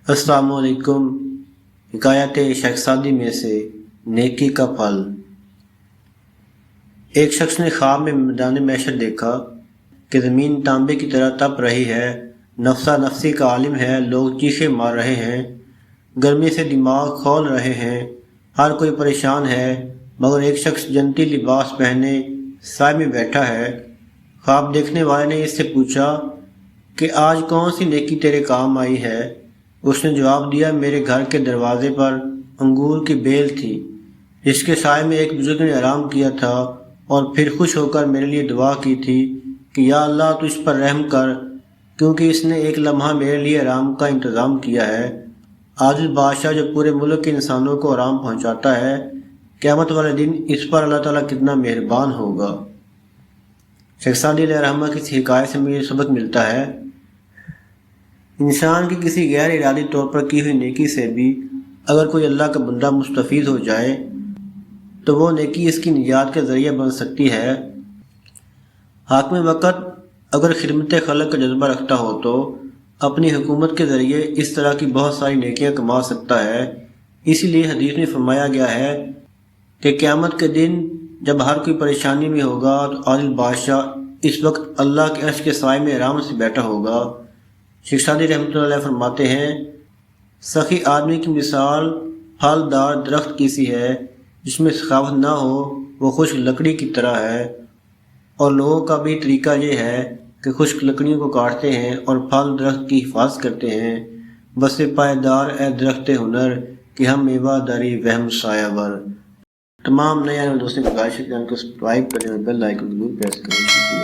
السلام علیکم۔ حکایت شیخزادی میں سے نیکی کا پھل۔ ایک شخص نے خواب میں میدان محشر دیکھا کہ زمین تانبے کی طرح تپ رہی ہے، نفسا نفسی کا عالم ہے، لوگ چیخے مار رہے ہیں، گرمی سے دماغ کھول رہے ہیں، ہر کوئی پریشان ہے، مگر ایک شخص جنتی لباس پہنے سائے میں بیٹھا ہے۔ خواب دیکھنے والے نے اس سے پوچھا کہ آج کون سی نیکی تیرے کام آئی ہے؟ اس نے جواب دیا، میرے گھر کے دروازے پر انگور کی بیل تھی جس کے سائے میں ایک بزرگ نے آرام کیا تھا اور پھر خوش ہو کر میرے لیے دعا کی تھی کہ یا اللہ تو اس پر رحم کر، کیونکہ اس نے ایک لمحہ میرے لیے آرام کا انتظام کیا ہے۔ عادل بادشاہ جو پورے ملک کے انسانوں کو آرام پہنچاتا ہے، قیامت والے دن اس پر اللہ تعالیٰ کتنا مہربان ہوگا۔ شیخزادی علیہ رحمہ کی اس حکایت سے مجھے سبق ملتا ہے، انسان کی کسی غیر ارادی طور پر کی ہوئی نیکی سے بھی اگر کوئی اللہ کا بندہ مستفید ہو جائے تو وہ نیکی اس کی نجات کا ذریعہ بن سکتی ہے۔ حاکم وقت اگر خدمت خلق کا جذبہ رکھتا ہو تو اپنی حکومت کے ذریعے اس طرح کی بہت ساری نیکیاں کما سکتا ہے۔ اسی لیے حدیث میں فرمایا گیا ہے کہ قیامت کے دن جب ہر کوئی پریشانی میں ہوگا تو عادل بادشاہ اس وقت اللہ کے عرش کے سائے میں آرام سے بیٹھا ہوگا۔ شیخزادی رحمۃ اللہ علیہ فرماتے ہیں، سخی آدمی کی مثال پھلدار درخت کی سی ہے، جس میں سخاوت نہ ہو، وہ خشک لکڑی کی طرح ہے۔ اور لوگوں کا بھی طریقہ یہ ہے کہ خشک لکڑیوں کو کاٹتے ہیں اور پھل درخت کی حفاظت کرتے ہیں۔ بس پائیدار اے درخت ہنر کہ ہم میوہ داری وہم سایہ ور۔ تمام نئے دوستوں کو گزارش ہے کہ چینل کو سبسکرائب کریں اور بیل آئیکن ضرور پریس کریں۔